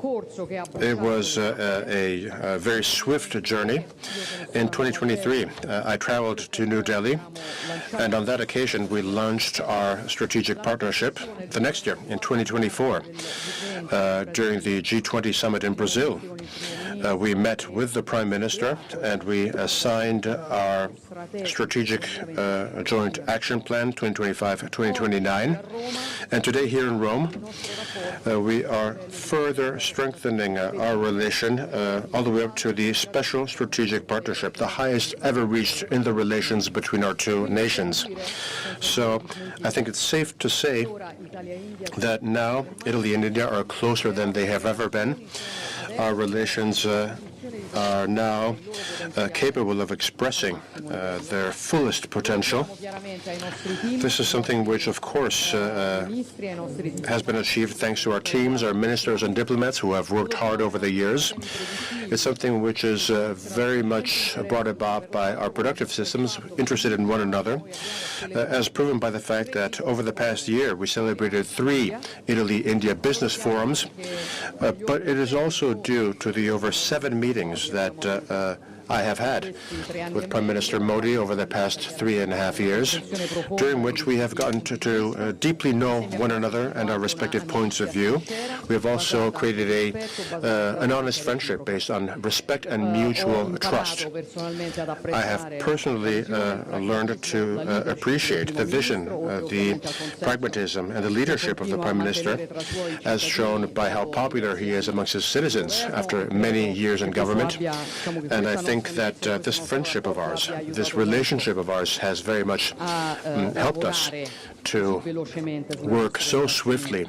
It was a very swift journey. In 2023, I traveled to New Delhi, and on that occasion, we launched our strategic partnership. The next year, in 2024, during the G20 summit in Brazil, we met with the Prime Minister, and we signed our strategic joint action plan 2025-2029. And today here in Rome, we are further strengthening our relation all the way up to the special strategic partnership, the highest ever reached in the relations between our two nations. So I think it's safe to say that now Italy and India are closer than they have ever been. Our relations are now capable of expressing their fullest potential. This is something which, of course, has been achieved thanks to our teams, our ministers and diplomats who have worked hard over the years. It's something which is very much brought about by our productive systems, interested in one another, as proven by the fact that over the past year we celebrated 3 Italy-India business forums, but it is also due to the over 7 meetings that I have had with Prime Minister Modi over the past 3.5 years, during which we have gotten to deeply know one another and our respective points of view. We have also created an honest friendship based on respect and mutual trust. I have personally learned to appreciate the vision, the pragmatism, and the leadership of the Prime Minister, as shown by how popular he is amongst his citizens after many years in government. And I think that this friendship of ours, this relationship of ours, has very much helped us to work so swiftly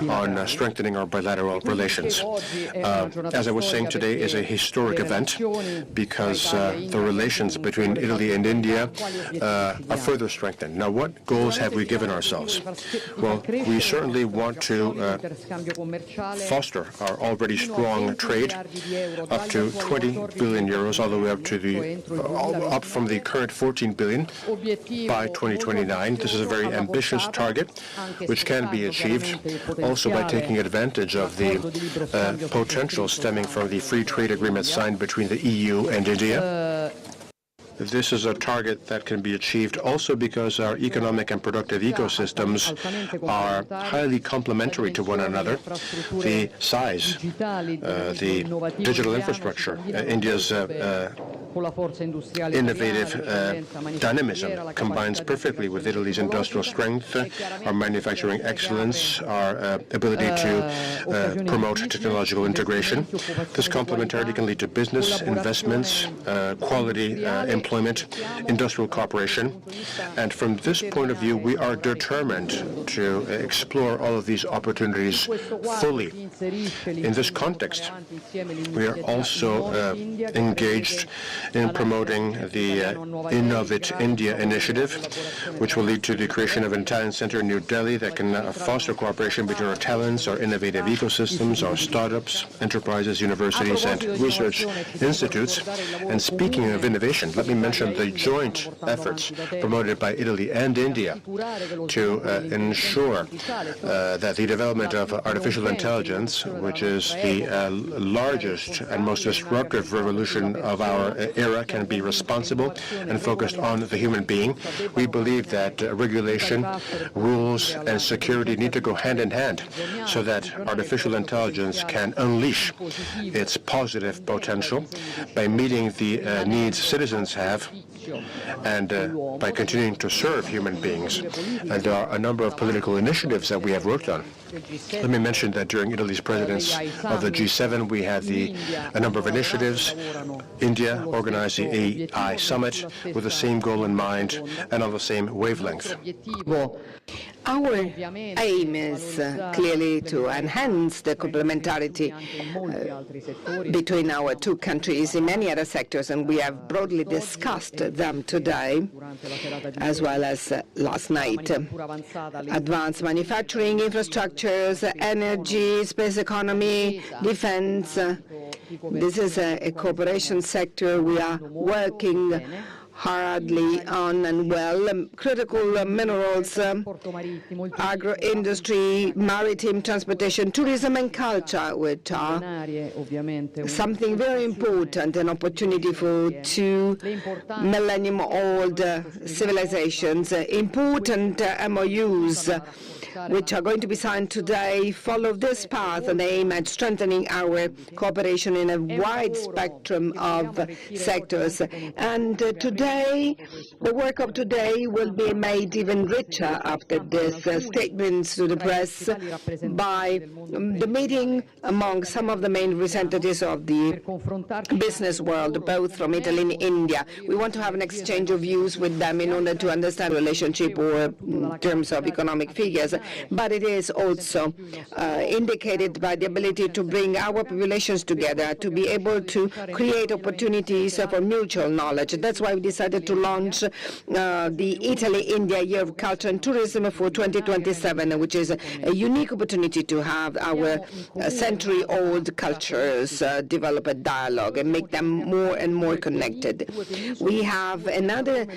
on strengthening our bilateral relations. As I was saying, today is a historic event because the relations between Italy and India are further strengthened. Now, what goals have we given ourselves? Well, we certainly want to foster our already strong trade up to 20 billion euros, all the way up to up from the current 14 billion by 2029. This is a very ambitious target, which can be achieved also by taking advantage of the potential stemming from the free trade agreement signed between the EU and India. This is a target that can be achieved also because our economic and productive ecosystems are highly complementary to one another. The size, the digital infrastructure, India's innovative dynamism combines perfectly with Italy's industrial strength, our manufacturing excellence, our ability to promote technological integration. This complementarity can lead to business, investments, quality employment, industrial cooperation. And from this point of view, we are determined to explore all of these opportunities fully. In this context, we are also engaged in promoting the Innovate India initiative, which will lead to the creation of an Italian center in New Delhi that can foster cooperation between our talents, our innovative ecosystems, our startups, enterprises, universities, and research institutes. And speaking of innovation, let me mention the joint efforts promoted by Italy and India to ensure that the development of artificial intelligence, which is the largest and most disruptive revolution of our era, can be responsible and focused on the human being. We believe that regulation, rules, and security need to go hand in hand so that artificial intelligence can unleash its positive potential by meeting the needs citizens have and by continuing to serve human beings. And there are a number of political initiatives that we have worked on. Let me mention that during Italy's presidency of the G7, we had a number of initiatives. India organized the AI Summit with the same goal in mind and on the same wavelength. Our aim is clearly to enhance the complementarity between our two countries in many other sectors, and we have broadly discussed them today as well as last night. Advanced manufacturing, infrastructures, energy, space economy, defense. This is a cooperation sector we are working hardly on and well. Critical minerals, agro-industry, maritime transportation, tourism and culture, which are something very important, an opportunity for two millennium-old civilizations. Important MOUs which are going to be signed today follow this path and aim at strengthening our cooperation in a wide spectrum of sectors. And today, the work of today will be made even richer after this statements to the press by the meeting among some of the main representatives of the business world, both from Italy and India. We want to have an exchange of views with them in order to understand the relationship or in terms of economic figures, but it is also indicated by the ability to bring our populations together, to be able to create opportunities for mutual knowledge. That's why we decided to launch the Italy-India Year of Culture and Tourism for 2027, which is a unique opportunity to have our century-old cultures develop a dialogue and make them more and more connected. We have another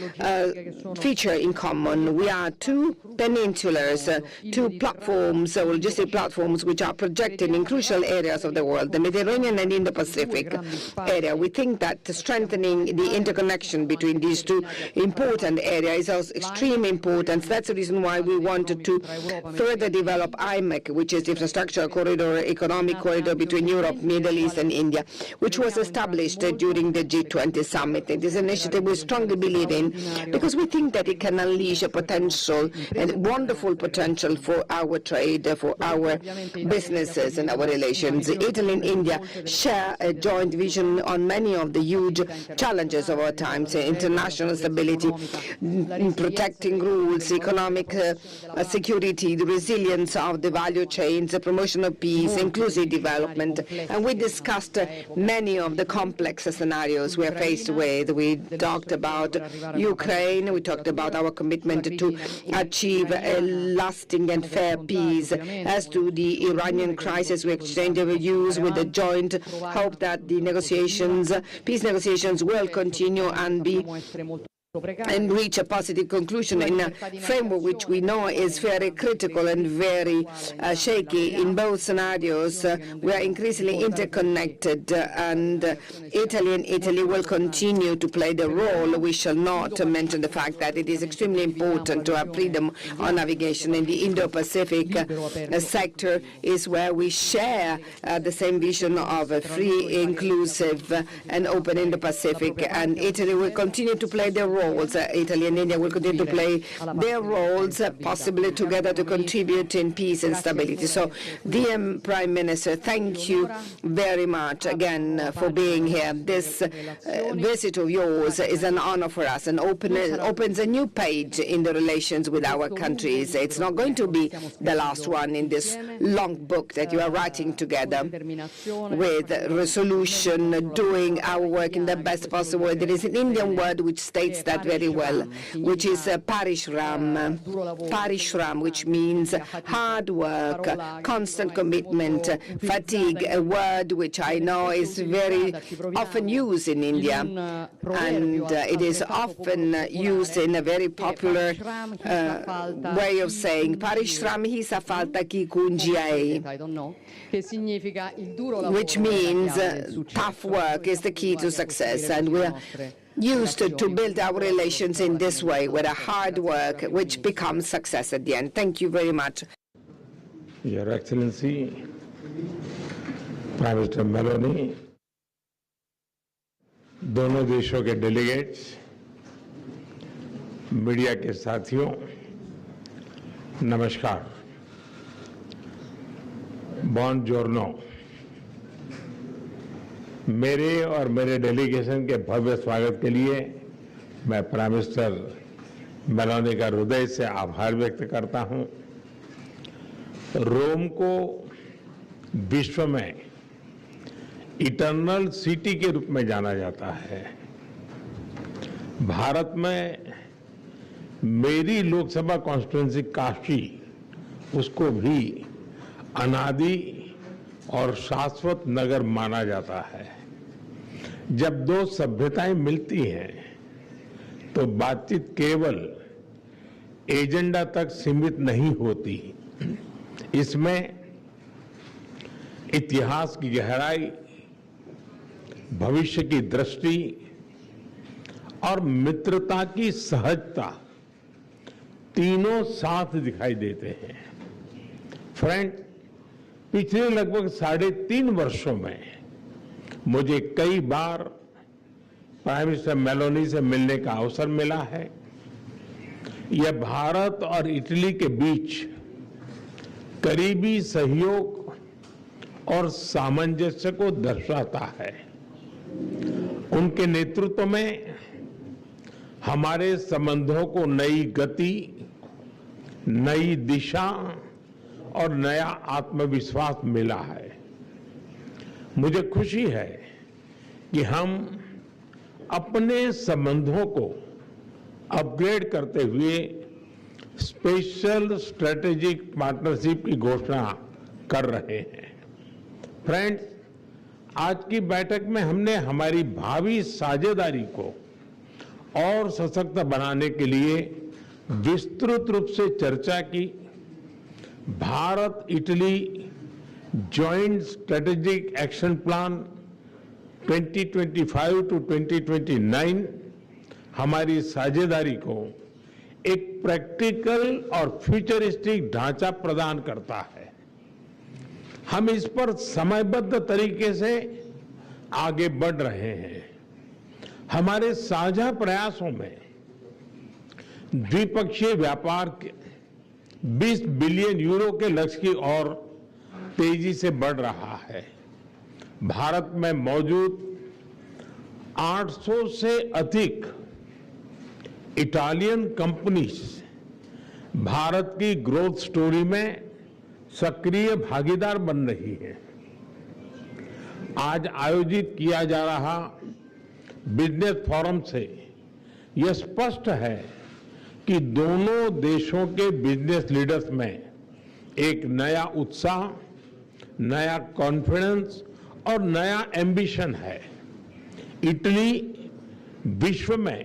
feature in common. We are two peninsulars, two platforms, logistic platforms, which are projected in crucial areas of the world, the Mediterranean and Indo-Pacific area. We think that strengthening the interconnection between these two important areas is of extreme importance. That's the reason why we wanted to further develop IMEC, which is the infrastructure corridor, economic corridor between Europe, Middle East, and India, which was established during the G20 summit. It is an initiative we strongly believe in because we think that it can unleash a potential, and wonderful potential for our trade, for our businesses and our relations. Italy and India share a joint vision on many of the huge challenges of our times: international stability, protecting rules, economic security, the resilience of the value chains, the promotion of peace, inclusive development. And we discussed many of the complex scenarios we are faced with. We talked about Ukraine, we talked about our commitment to achieve a lasting and fair peace. As to the Iranian crisis, we exchanged views with the joint hope that the negotiations, peace negotiations, will continue and reach a positive conclusion in a framework which we know is very critical and very shaky. In both scenarios, we are increasingly interconnected, and Italy will continue to play the role. We shall not mention the fact that it is extremely important to have freedom on navigation in the Indo-Pacific sector is where we share the same vision of a free, inclusive, and open Indo-Pacific, and Italy will continue to play their roles. Italy and India will continue to play their roles, possibly together to contribute in peace and stability. So, dear Prime Minister, thank you very much again for being here. This visit of yours is an honor for us and opens a new page in the relations with our countries. It's not going to be the last one in this long book that you are writing together with resolution, doing our work in the best possible way. There is an Indian word which states that very well, which is Parishram. Parishram, which means hard work, constant commitment, fatigue, a word which I know is very often used in India, and it is often used in a very popular way of saying Parishram hi sa falta ki kunjiai, which means tough work is the key to success, and we are used to build our relations in this way, with a hard work which becomes success at the end. Thank you very much. Your Excellency, Prime Minister Meloni, दोनों देशों के delegates, media के साथियों, नमस्कार। बुongiorno। मेरे और मेरे delegation के भव्य स्वागत के लिए मैं प्राइम मिनिस्टर मेलोनी का हृदय से आभार व्यक्त करता हूं। रोम को विश्व में इटर्नल सिटी के रूप में जाना जाता है। भारत में मेरी लोकसभा कॉन्स्टिट्यूएंसी काशी, उसको भी अनादि और शाश्वत नगर माना जाता है। जब दो सभ्यताएं मिलती हैं तो बातचीत केवल एजेंडा तक सीमित नहीं होती। इसमें इतिहास की गहराई, भविष्य की दृष्टि और मित्रता की सहजता तीनों साथ दिखाई देते हैं। फ्रेंड, पिछले लगभग 3.5 वर्षों में मुझे कई बार प्राइम मिनिस्टर मेलोनी से मिलने का अवसर मिला है। यह भारत और इटली के बीच करीबी सहयोग और सामंजस्य को दर्शाता है। उनके नेतृत्व में हमारे संबंधों को नई गति, नई दिशा और नया आत्मविश्वास मिला है। मुझे खुशी है कि हम अपने संबंधों को अपग्रेड करते हुए स्पेशल स्ट्रेटेजिक पार्टनरशिप की घोषणा कर रहे हैं। फ्रेंड्स, आज की बैठक में हमने हमारी भावी साझेदारी को और सशक्त बनाने के लिए विस्तृत रूप से चर्चा की। Bharat Italy joint strategic action plan 2025 to 2029 हमारी साझेदारी को एक प्रैक्टिकल और फ्यूचरिस्टिक ढांचा प्रदान करता है। हम इस पर समयबद्ध तरीके से आगे बढ़ रहे हैं। हमारे साझा प्रयासों में द्विपक्षीय व्यापार के 20 बिलियन यूरो के लक्ष्य की ओर तेजी से बढ़ रहा है। भारत में मौजूद 800 से अधिक इटालियन कंपनीज भारत की ग्रोथ स्टोरी में सक्रिय भागीदार बन रही है। आज आयोजित किया जा रहा बिजनेस फोरम से यह स्पष्ट है कि दोनों देशों के बिजनेस लीडर्स में एक नया उत्साह, नया कॉन्फिडेंस और नया एम्बिशन है। इटली विश्व में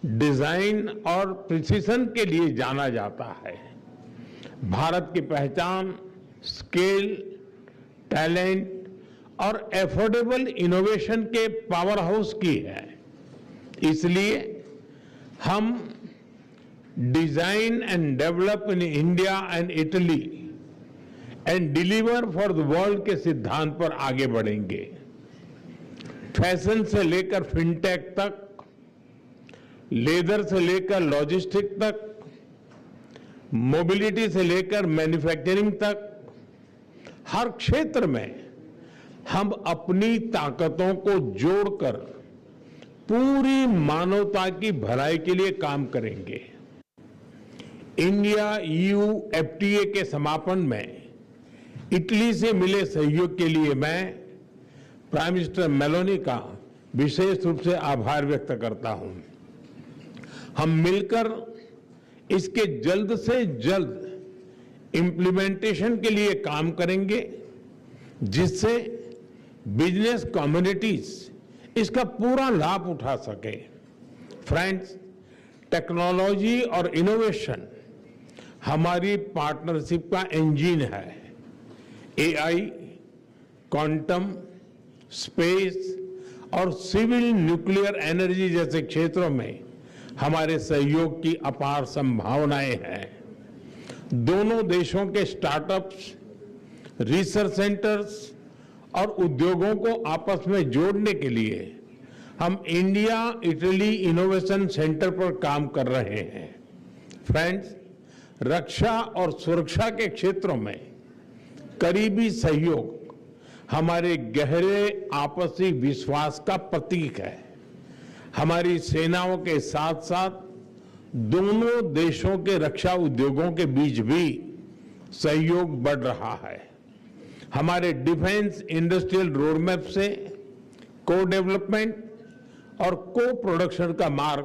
डिजाइन और प्रिसीजन के लिए जाना जाता है। भारत की पहचान स्केल, टैलेंट और एफोर्डेबल इनोवेशन के पावर हाउस की है। इसलिए हम design and develop in India and Italy and deliver for the world के सिद्धांत पर आगे बढ़ेंगे। फैशन से लेकर फिनटेक तक, लेदर से लेकर लॉजिस्टिक तक, मोबिलिटी से लेकर मैन्युफैक्चरिंग तक, हर क्षेत्र में हम अपनी ताकतों को जोड़कर पूरी मानवता की भलाई के लिए काम करेंगे। इंडिया EU FTA के समापन में इटली से मिले सहयोग के लिए मैं प्राइम मिनिस्टर मेलोनी का विशेष रूप से आभार व्यक्त करता हूं। हम मिलकर इसके जल्द से जल्द इम्प्लीमेंटेशन के लिए काम करेंगे, जिससे बिजनेस कम्युनिटीज इसका पूरा लाभ उठा सके। फ्रेंड्स, टेक्नोलॉजी और इनोवेशन हमारी पार्टनरशिप का इंजन है। AI, क्वांटम, स्पेस और सिविल न्यूक्लियर एनर्जी जैसे क्षेत्रों में हमारे सहयोग की अपार संभावनाएं हैं। दोनों देशों के स्टार्टअप्स, रिसर्च सेंटर्स और उद्योगों को आपस में जोड़ने के लिए हम इंडिया इटली इनोवेशन सेंटर पर काम कर रहे हैं। फ्रेंड्स, रक्षा और सुरक्षा के क्षेत्रों में करीबी सहयोग हमारे गहरे आपसी विश्वास का प्रतीक है। हमारी सेनाओं के साथ साथ दोनों देशों के रक्षा उद्योगों के बीच भी सहयोग बढ़ रहा है। हमारे डिफेंस इंडस्ट्रियल रोडमैप से को डेवलपमेंट और को प्रोडक्शन का मार्ग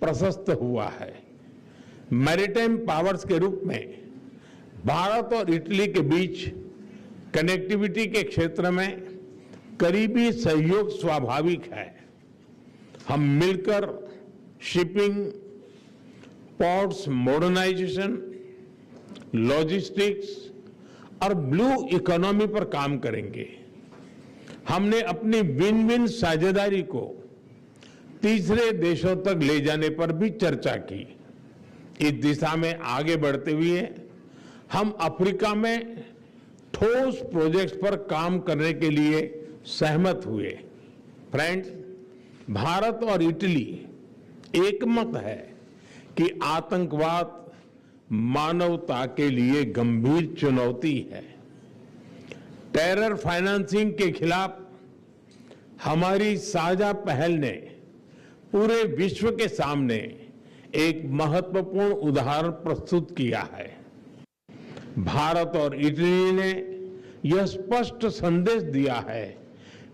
प्रशस्त हुआ है। मैरीटाइम पावर्स के रूप में भारत और इटली के बीच कनेक्टिविटी के क्षेत्र में करीबी सहयोग स्वाभाविक है। हम मिलकर शिपिंग, पोर्ट्स मॉडर्नाइजेशन, लॉजिस्टिक्स और ब्लू इकोनॉमी पर काम करेंगे। हमने अपनी विन विन साझेदारी को तीसरे देशों तक ले जाने पर भी चर्चा की। इस दिशा में आगे बढ़ते हुए हम अफ्रीका में ठोस प्रोजेक्ट्स पर काम करने के लिए सहमत हुए। फ्रेंड्स, भारत और इटली एकमत है कि आतंकवाद मानवता के लिए गंभीर चुनौती है। टेरर फाइनेंसिंग के खिलाफ हमारी साझा पहल ने पूरे विश्व के सामने एक महत्वपूर्ण उदाहरण प्रस्तुत किया है। भारत और इटली ने यह स्पष्ट संदेश दिया है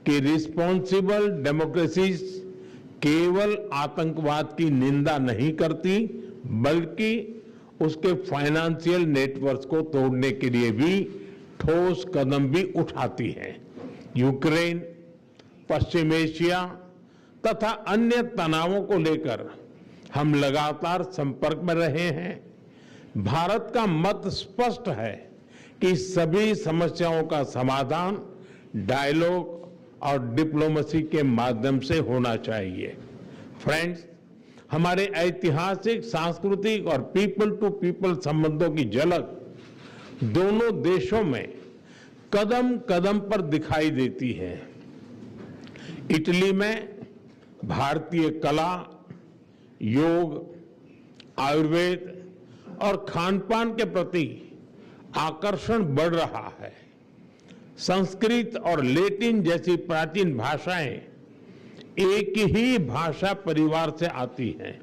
कि रिस्पॉन्सिबल डेमोक्रेसीज केवल आतंकवाद की निंदा नहीं करती, बल्कि उसके फाइनेंशियल नेटवर्क को तोड़ने के लिए भी ठोस कदम भी उठाती है। यूक्रेन, पश्चिम एशिया तथा अन्य तनावों को लेकर हम लगातार संपर्क में रहे हैं। भारत का मत स्पष्ट है कि सभी समस्याओं का समाधान डायलॉग और डिप्लोमेसी के माध्यम से होना चाहिए। फ्रेंड्स, हमारे ऐतिहासिक, सांस्कृतिक और पीपल टू पीपल संबंधों की झलक दोनों देशों में कदम कदम पर दिखाई देती है। इटली में भारतीय कला, योग, आयुर्वेद और खान-पान के प्रति आकर्षण बढ़ रहा है। संस्कृत और लैटिन जैसी प्राचीन भाषाएं एक ही भाषा परिवार से आती हैं।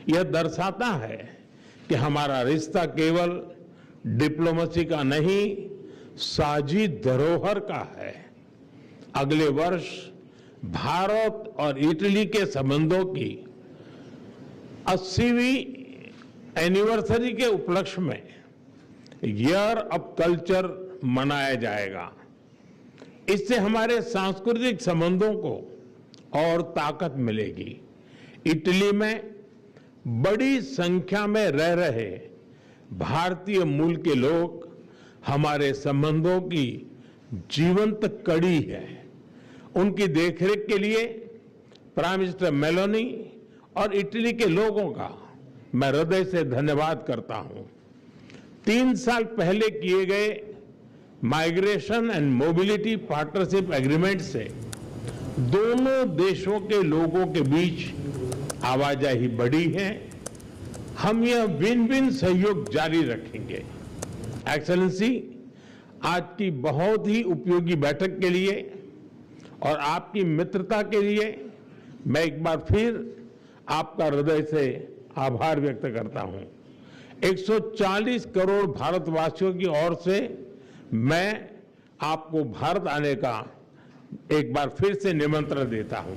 यह दर्शाता है कि हमारा रिश्ता केवल डिप्लोमेसी का नहीं, साझी धरोहर का है। अगले वर्ष भारत और इटली के संबंधों की 80वीं एनिवर्सरी के उपलक्ष्य में ईयर ऑफ कल्चर मनाया जाएगा। इससे हमारे सांस्कृतिक संबंधों को और ताकत मिलेगी। इटली में बड़ी संख्या में रह रहे भारतीय मूल के लोग हमारे संबंधों की जीवंत कड़ी है। उनकी देखरेख के लिए प्राइम मिनिस्टर मेलोनी और इटली के लोगों का मैं हृदय से धन्यवाद करता हूं। 3 साल पहले किए गए migration and mobility partnership agreement से दोनों देशों के लोगों के बीच आवाजाही बढ़ी है। हम यह विन विन सहयोग जारी रखेंगे। एक्सेलेंसी, आज की बहुत ही उपयोगी बैठक के लिए और आपकी मित्रता के लिए मैं एक बार फिर आपका हृदय से आभार व्यक्त करता हूं। 140 करोड़ भारतवासियों की ओर से मैं आपको भारत आने का एक बार फिर से निमंत्रण देता हूं।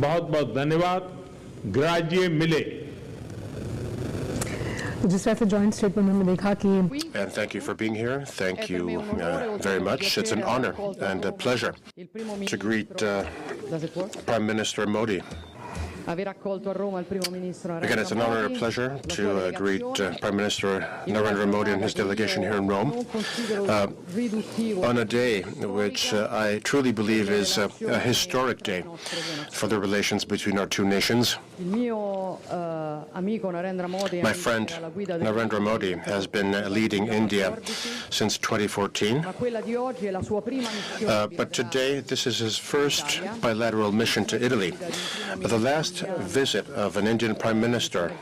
बहुत बहुत धन्यवाद। ग्राजिए मिले। जिस तरह से जॉइंट स्टेटमेंट में हमने देखा कि And thank you for being here. Thank you very much. It's an honor and a pleasure to greet Prime Minister Modi. Aver accolto a Roma il primo ministro Again, it's an honor and a pleasure to greet Prime Minister Narendra Modi and his delegation here in Rome on a day which I truly believe is a historic day for the relations between our two nations. My friend Narendra Modi has been leading India since 2014, but today this is his first bilateral mission to Italy. The last visit of an Indian Prime Minister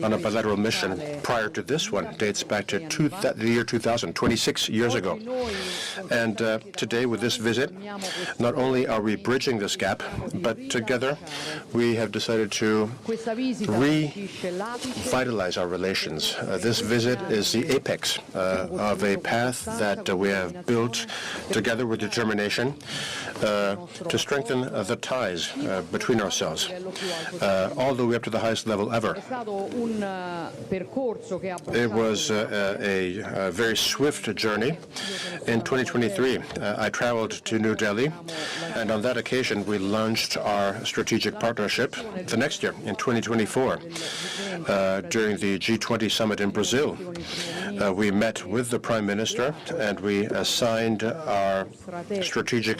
on a bilateral mission prior to this one dates back to the year 2000, 26 years ago. And today with this visit, not only are we bridging this gap, but together we have decided to revitalize our relations. This visit is the apex of a path that we have built together with determination to strengthen the ties between ourselves, all the way up to the highest level ever. It was a very swift journey. In 2023, I traveled to New Delhi, and on that occasion, we launched our strategic partnership. the next year, in 2024, during the G20 summit in Brazil. We met with the Prime Minister and we signed our strategic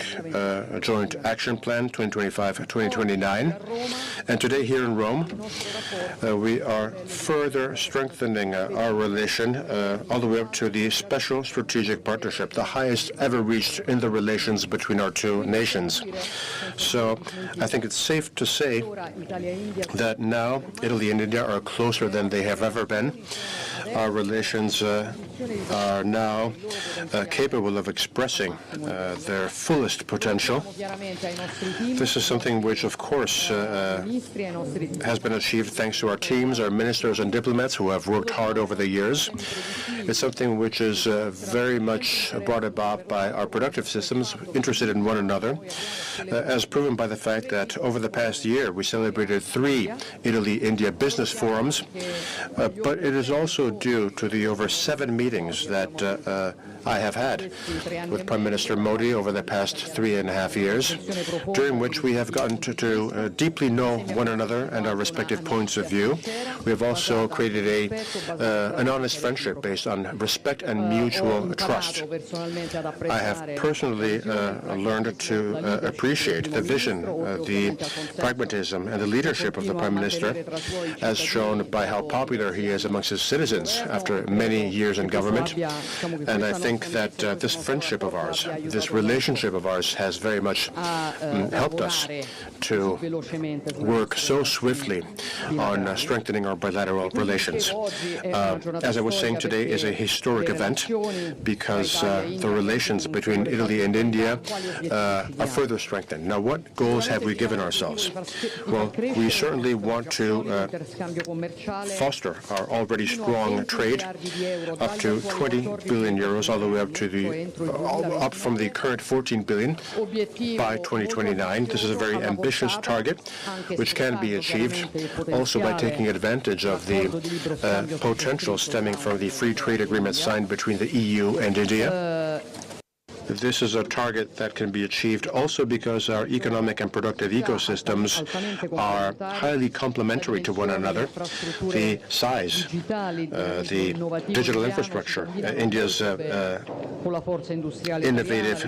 joint action plan 2025-2029. And today here in Rome, we are further strengthening our relation all the way up to the special strategic partnership, the highest ever reached in the relations between our two nations. So I think it's safe to say that now Italy and India are closer than they have ever been. Our relations are now capable of expressing their fullest potential. This is something which, of course, has been achieved thanks to our teams, our ministers and diplomats who have worked hard over the years. It's something which is very much brought about by our productive systems, interested in one another, as proven by the fact that over the past year we celebrated 3 Italy-India business forums, but it is also due to the over 7 meetings that I have had with Prime Minister Modi over the past 3.5 years, during which we have gotten to deeply know one another and our respective points of view. We have also created an honest friendship based on respect and mutual trust. I have personally learned to appreciate the vision, the pragmatism, and the leadership of the Prime Minister, as shown by how popular he is amongst his citizens after many years in government. And I think that this friendship of ours, this relationship of ours, has very much helped us to work so swiftly on strengthening our bilateral relations. As I was saying, today is a historic event because the relations between Italy and India are further strengthened. Now, what goals have we given ourselves? Well, we certainly want to foster our already strong trade up to 20 billion euros, all the way up to up from the current 14 billion by 2029. This is a very ambitious target, which can be achieved also by taking advantage of the potential stemming from the free trade agreement signed between the EU and India. This is a target that can be achieved also because our economic and productive ecosystems are highly complementary to one another. The size, the digital infrastructure, India's innovative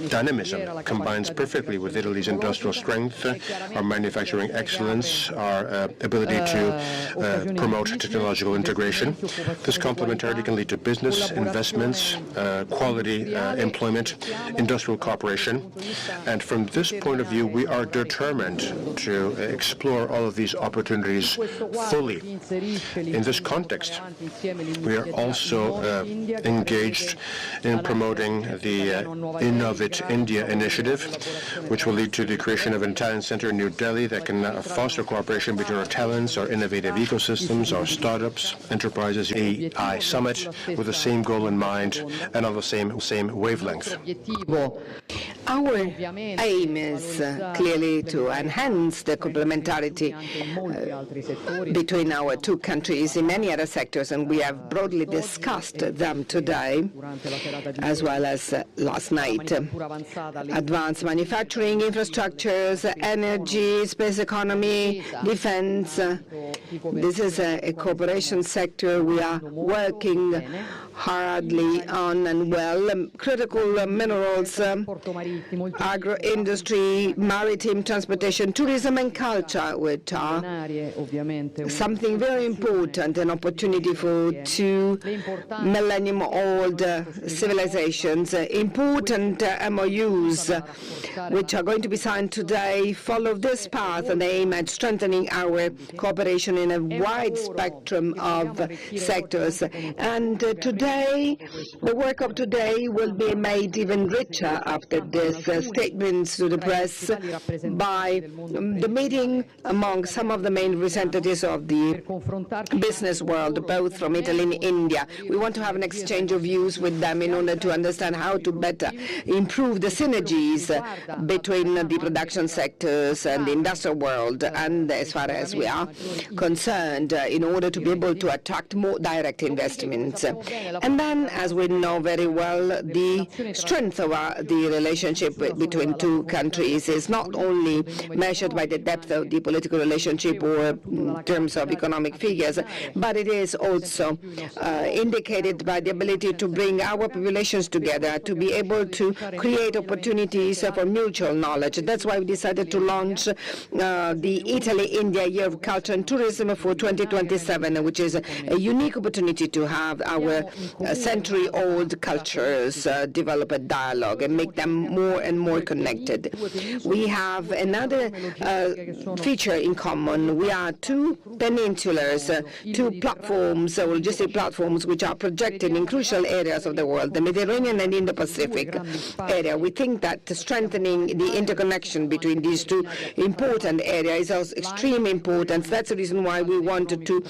dynamism combines perfectly with Italy's industrial strength, our manufacturing excellence, our ability to promote technological integration. This complementarity can lead to business, investments, quality employment, industrial cooperation. And from this point of view, we are determined to explore all of these opportunities fully. In this context, we are also engaged in promoting the Innovate India initiative, which will lead to the creation of an Italian center in New Delhi that can foster cooperation between our talents, our innovative ecosystems, our startups, enterprises, AI summit with the same goal in mind and on the same wavelength. Our aim is clearly to enhance the complementarity between our two countries in many other sectors, and we have broadly discussed them today as well as last night. Advanced manufacturing, infrastructures, energy, space economy, defense. This is a cooperation sector we are working hardly on and well. Critical minerals, agro-industry, maritime transportation, tourism and culture, which are something very important, an opportunity for 2 millennium-old civilizations. Important MOUs, which are going to be signed today, follow this path and aim at strengthening our cooperation in a wide spectrum of sectors. And today, the work of today will be made even richer after this statements to the press by the meeting among some of the main representatives of the business world, both from Italy and India. We want to have an exchange of views with them in order to understand how to better improve the synergies between the production sectors and the industrial world, and as far as we are concerned, in order to be able to attract more direct investments. And then, as we know very well, the strength of the relationship relationship between two countries is not only measured by the depth of the political relationship or in terms of economic figures, but it is also indicated by the ability to bring our populations together, to be able to create opportunities for mutual knowledge. That's why we decided to launch the Italy-India Year of Culture and Tourism for 2027, which is a unique opportunity to have our century-old cultures develop a dialogue and make them more and more connected. We have another feature in common. We are two peninsulars, two platforms, logistic platforms, which are projected in crucial areas of the world, the Mediterranean and Indo-Pacific area. We think that strengthening the interconnection between these two important areas is of extreme importance. That's the reason why we wanted to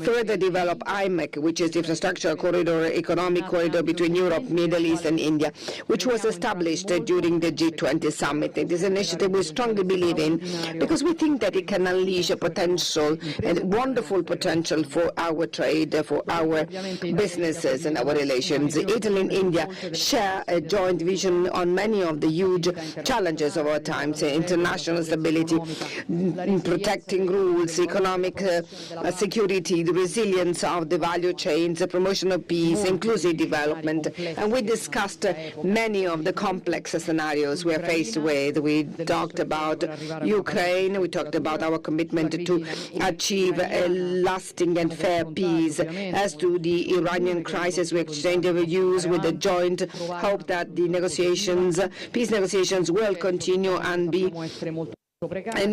further develop IMEC, which is the infrastructure corridor, economic corridor between Europe, Middle East, and India, which was established during the G20 summit. This initiative we strongly believe in because we think that it can unleash a potential, a wonderful potential for our trade, for our businesses and our relations. Italy and India share a joint vision on many of the huge challenges of our times: international stability, protecting rules, economic security, the resilience of the value chains, the promotion of peace, inclusive development. And we discussed many of the complex scenarios we are faced with. We talked about Ukraine, we talked about our commitment to achieve a lasting and fair peace. As to the Iranian crisis, we exchanged views with the joint hope that the negotiations, peace negotiations, will continue and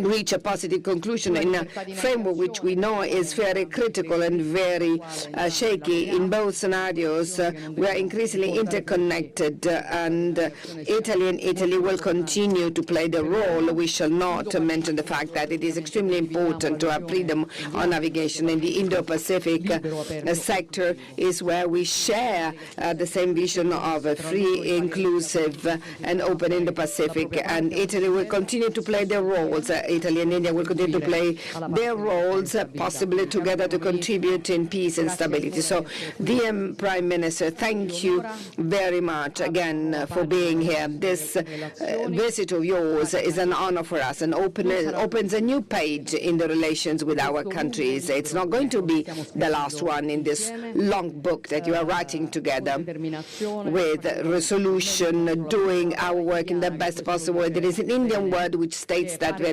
reach a positive conclusion in a framework which we know is very critical and very shaky. In both scenarios, we are increasingly interconnected, and Italy will continue to play the role. We shall not mention the fact that it is extremely important to have freedom on navigation. In the Indo-Pacific sector is where we share the same vision of a free, inclusive, and open Indo-Pacific, and Italy will continue to play their roles. Italy and India will continue to play their roles, possibly together to contribute in peace and stability. So, dear Prime Minister, thank you very much again for being here. This visit of yours is an honor for us and opens a new page in the relations with our countries. It's not going to be the last one in this long book that you are writing together with resolution, doing our work in the best possible way. There is an Indian word which states that very